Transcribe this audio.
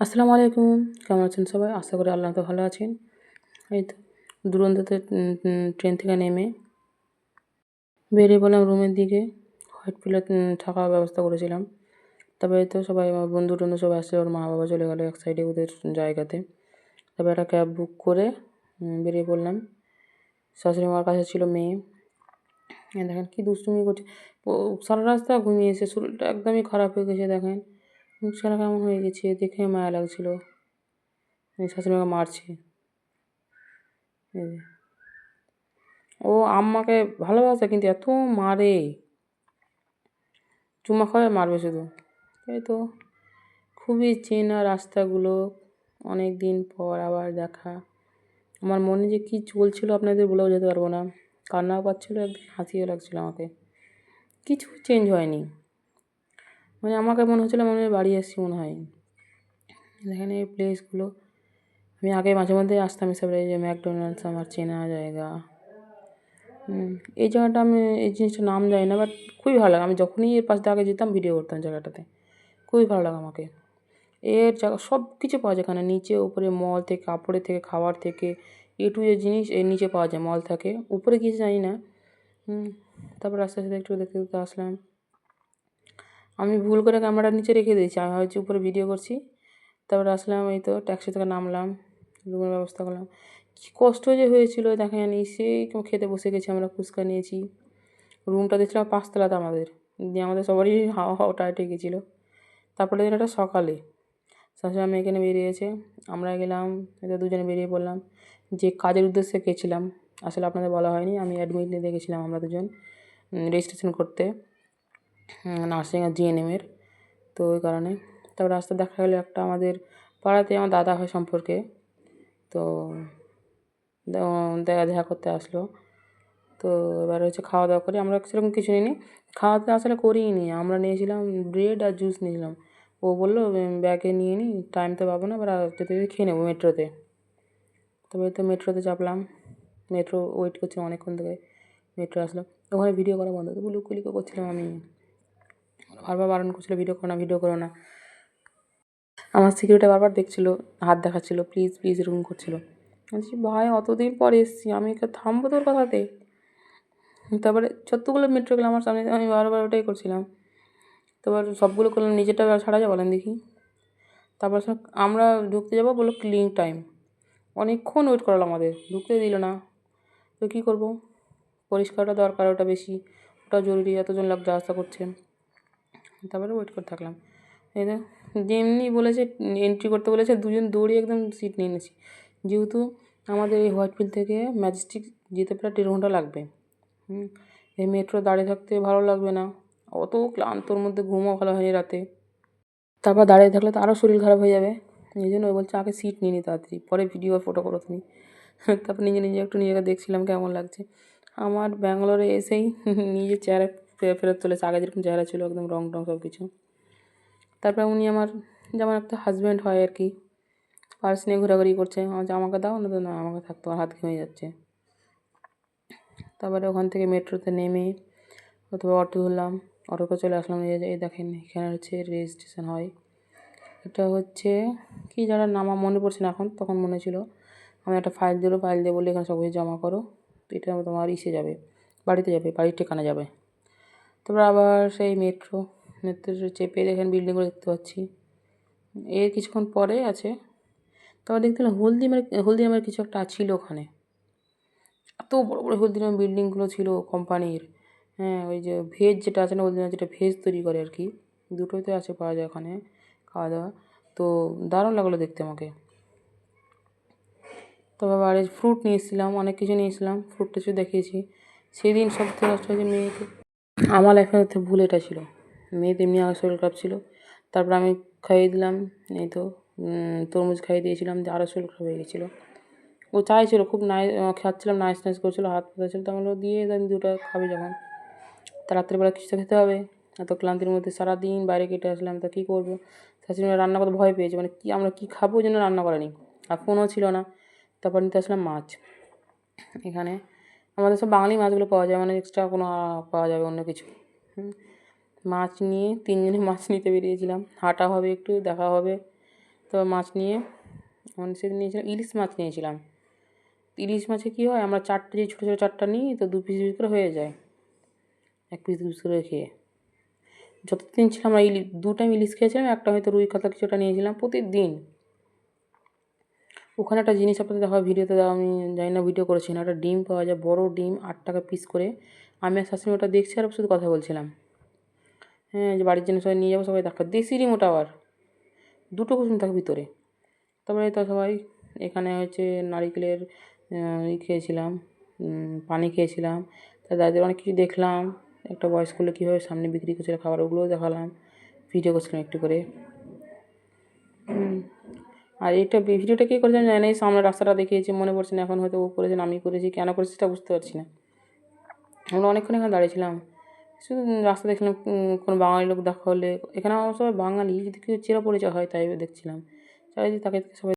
আসসালামু আলাইকুম। কেমন আছেন সবাই? আশা করি আল্লাহ তো ভালো আছেন। এই তো দুরন্ততে ট্রেন থেকে নেমে বেরিয়ে পড়লাম রুমের দিকে। হোয়াইট ফিল্ডে থাকার ব্যবস্থা করেছিলাম। তারপরে এই তো সবাই আমার বন্ধু-টন্ধু সবাই আসছে। ওর মা-বাবা চলে গেল এক সাইডে ওদের জায়গাতে। তারপরে একটা ক্যাব বুক করে বেরিয়ে পড়লাম। শাশুড়ি মার কাছে ছিল মেয়ে। দেখেন কি দুষ্টুমি করছে। ও সারা রাস্তা ঘুমিয়েছে। শরীরটা একদমই খারাপ হয়ে গেছে দেখেন। মুখখানা কেমন হয়ে গেছে দেখে মায়া লাগছিল। শাশুড়ি মাকে মারছে। এই যে। ও আম্মাকে ভালোবাসে কিন্তু এত মারে, চুমা খাওয়ায় মারবে শুধু। এই তো খুবই চেনা রাস্তাগুলো, অনেক দিন পর আবার দেখা। আমার মনে যে কী চলছিল আপনাদের বলেও যেতে পারবো না। কান্নাও পাচ্ছিলো, একদিন হাসিও লাগছিলো আমাকে। কিছু চেঞ্জ হয়নি, মানে আমাকে মনে হচ্ছিলো মনে হয় বাড়ি আসছি মনে হয়। এখানে এই প্লেসগুলো আমি আগে মাঝে মধ্যে আসতাম এসব, এই যে ম্যাকডোনাল্ডস আমার চেনা জায়গা। এই জায়গাটা আমি এই জিনিসটার নাম জানি না, বাট খুবই ভালো লাগে। আমি যখনই এর পাশ দিয়ে আগে যেতাম ভিডিও করতাম জায়গাটাতে, খুবই ভালো লাগে আমাকে। এর জায়গা সব কিছু পাওয়া যায় এখানে, নিচে উপরে মল থেকে, কাপড়ের থেকে, খাবার থেকে, এ টু জেড জিনিস এর নিচে পাওয়া যায়। মল থাকে উপরে কিছু জানি না। তারপর আস্তে আস্তে একটু দেখতে দেখতে আসলাম। আমি ভুল করে ক্যামেরাটা নিচে রেখে দিয়েছি, আমি হচ্ছে উপরে ভিডিও করছি। তারপরে আসলাম, এই তো ট্যাক্সি থেকে নামলাম, রুমের ব্যবস্থা করলাম। কী কষ্ট যে হয়েছিল দেখেন, সেই খেতে বসে গেছি আমরা, ফুচকা নিয়েছি। রুমটা দেখছিলাম 5 তলাতে আমাদের, দিয়ে আমাদের সবারই হাওয়া হাওয়া টাইট হয়ে গেছিলো। তারপরে দিন একটা সকালে শাশুড়ি আমি এখানে বেরিয়েছে, আমরা গেলাম, এটা দুজনে বেরিয়ে পড়লাম। যে কাজের উদ্দেশ্যে গেছিলাম আসলে আপনাদের বলা হয়নি, আমি অ্যাডমিট নিতে গেছিলাম আমরা দুজন রেজিস্ট্রেশন করতে, নার্সিং আর জিএনএমের। তো ওই কারণে তারপর রাস্তা দেখা গেলো একটা আমাদের পাড়াতে আমার দাদা হয় সম্পর্কে, তো দেখা করতে আসলো। তো এবার হচ্ছে খাওয়া দাওয়া করি, আমরা সেরকম কিছু নিইনি, খাওয়া দাওয়া আসলে করিই নি, আমরা নিয়েছিলাম ব্রেড আর জুস নিয়েছিলাম। ও বললো ব্যাগে নিয়ে নিই, টাইম তো পাবো না, এবার যেতে যেতে খেয়ে নেবো মেট্রোতে। তবে তো মেট্রোতে চাপলাম, মেট্রো ওয়েট করছিলাম অনেকক্ষণ থেকে, মেট্রো আসলো। ওখানে ভিডিও করা বন্ধ, তবু লুকোলিকো করছিলাম আমি, বারবার বারণ করছিলো ভিডিও করো না, ভিডিও করো না। আমার সিকিউরিটি বারবার দেখছিলো, হাত দেখাচ্ছিলো, প্লিজ প্লিজ এরকম করছিলো। বলছি ভাই অতদিন পর এসছি, আমি থামবো তোর কথাতে? তারপরে যতগুলো মেট্রো গেলো আমার সামনে, আমি বারবার ওটাই করছিলাম। তারপর সবগুলো করলাম, নিজেরটা ছাড়া যায় বলেন দেখি। তারপর আমরা ঢুকতে যাবো, বললো ক্লিনিং টাইম, অনেকক্ষণ ওয়েট করালো আমাদের, ঢুকতে দিল না। তো কী করবো, পরিষ্কারটা দরকার, ওটা বেশি, ওটা জরুরি, এতজন লোক যাওয়া আসা করছে। তারপরে ওয়েট করতে থাকলাম। এই তো যেমনি বলেছে এন্ট্রি করতে বলেছে, দুজন দৌড়িয়ে একদম সিট নিয়ে নিয়েছি। যেহেতু আমাদের এই হোয়াইটফিল্ড থেকে ম্যাজেস্টিক যেতে প্রায় 1.5 ঘন্টা লাগবে। এই মেট্রো দাঁড়িয়ে থাকতে ভালো লাগবে না, অত ক্লান্তর মধ্যে ঘুমও ভালো হয়নি রাতে। তারপর দাঁড়িয়ে থাকলে তো আরও শরীর খারাপ হয়ে যাবে, এই জন্য বলছে আগে সিট নিয়ে নি তাড়াতাড়ি, পরে ভিডিও আর ফটো করো তুমি। তারপর নিজে নিজে একটু নিজেকে দেখছিলাম কেমন লাগছে। আমার ব্যাঙ্গালোরে এসেই নিজের চেহারা ফেরত চলেছে, আগে যেরকম চেহারা ছিল একদম রং টং সব কিছু। তারপরে উনি আমার যেমন একটা হাজব্যান্ড হয় আর কি, পার্স নিয়ে ঘোরাঘুরি করছে, আমার আমাকে দাও না, তো না আমাকে থাকতো, হাত ঘেমে যাচ্ছে। তারপরে ওখান থেকে মেট্রোতে নেমে অথবা অটো ধরলাম, অটোতে চলে আসলাম। এই দেখেন এখানে হচ্ছে রেজিস্ট্রেশন হয়। এটা হচ্ছে কি যারা নাম মনে পড়ছে না এখন, তখন মনে ছিল। আমি একটা ফাইল দিল, ফাইল দিয়ে বলে এখানে সব কিছু জমা করো, এটা তোমার ইসে যাবে, বাড়িতে যাবে, বাড়ির ঠিকানা যাবে। তারপর আবার সেই মেট্রো চেপে দেখেন বিল্ডিংগুলো দেখতে পাচ্ছি। এর কিছুক্ষণ পরে আছে, তারপর দেখতে পেলাম হলদিরামের কিছু একটা ছিল ওখানে, এত বড় বড় হলদিরাম বিল্ডিংগুলো ছিল কোম্পানির। হ্যাঁ, ওই যে ভেজ যেটা আছে না, হলদিরাম যেটা ভেজ তৈরি করে আর কি, দুটোতে আছে, পাওয়া যায় ওখানে খাওয়া দাওয়া। তো দারুণ লাগলো দেখতে আমাকে। তবে আবার ফ্রুট নিয়ে এসেছিলাম, অনেক কিছু নিয়ে এসেছিলাম, ফ্রুট কিছু দেখিয়েছি। সেদিন সবথেকে কষ্ট হয়েছে মেয়েকে, আমার লাইফের মধ্যে ভুল এটা ছিল। মেয়েদের এমনি আমার শরীর খারাপ ছিল, তারপর আমি খাইয়ে দিলাম, এই তো তরমুজ খাইয়ে দিয়েছিলাম, যে আরও শরীর খারাপ হয়ে গেছিলো। ও চাইছিল খুব খাচ্ছিলাম, নাইস নাইস করছিলো, হাত পাতাচ্ছিল, তো আমরা দিয়ে আমি 2টা খাবি যখন, তা রাত্রিবেলা কিছু তো খেতে হবে। এত ক্লান্তির মধ্যে সারাদিন বাইরে কেটে আসলাম, তা কী করবো। শাশুড়ি রান্না করতে ভয় পেয়েছে, মানে কি আমরা কী খাবো, ওই জন্য রান্না করেনি, আর ফোনও ছিল না। তারপর নিতে আসলাম মাছ। এখানে আমাদের সব বাঙালি মাছগুলো পাওয়া যায়, মানে এক্সট্রা কোনো পাওয়া যাবে অন্য কিছু। মাছ নিয়ে 3 জনে মাছ নিতে বেরিয়েছিলাম, হাঁটা হবে, একটু দেখা হবে, তো মাছ নিয়ে মানে সেদিন নিয়েছিলাম ইলিশ মাছ নিয়েছিলাম। ইলিশ মাছে কী হয়, আমরা চারটে যে ছোটো ছোটো চারটা নিই তো 2 পিস করে হয়ে যায়, 1 পিস 2 পিস করে খেয়ে। যতদিন ছিলাম আমরা 2 টাইম ইলিশ খেয়েছিলাম, একটা হয়তো রুই কাতলা কিছু একটা নিয়েছিলাম প্রতিদিন। ওখানে একটা জিনিস আপনাদের দেখাবো, ভিডিওতে দেওয়া আমি জানি না ভিডিও করেছি না, একটা ডিম পাওয়া যায়, বড় ডিম 8 টাকা পিস করে। আমি আর শাশুড়ি ওটা দেখছি আর শুধু কথা বলছিলাম। হ্যাঁ, যে বাড়ির জন্য সবাই নিয়ে যাবো, সবাই দেখা দেশি ডিম ওটা আবার 2টো কুসুম থাকে ভিতরে। তারপরে তো সবাই এখানে হচ্ছে নারিকেলের খেয়েছিলাম, পানি খেয়েছিলাম। তার দাদিদের অনেক কিছু দেখলাম, একটা বয়স করলে কীভাবে সামনে বিক্রি করছিল খাবার, ওগুলোও দেখালাম, ভিডিও করছিলাম একটু করে। আর এইটা ভিডিওটা কে করেছে আমি জানি না, এই সামনে রাস্তাটা দেখিয়েছে, মনে পড়ছে না এখন, হয়তো ও করেছে না আমি করেছি, কেন করেছি সেটা বুঝতে পারছি না। আমরা অনেকক্ষণ এখানে দাঁড়িয়েছিলাম, শুধু রাস্তা দেখছিলাম, কোনো বাঙালি লোক দেখা হলে, এখানে আমার সবাই বাঙালি, যদি কেউ চেনা পরিচয় হয় তাই দেখছিলাম, চারিদিকে তাকে সবাই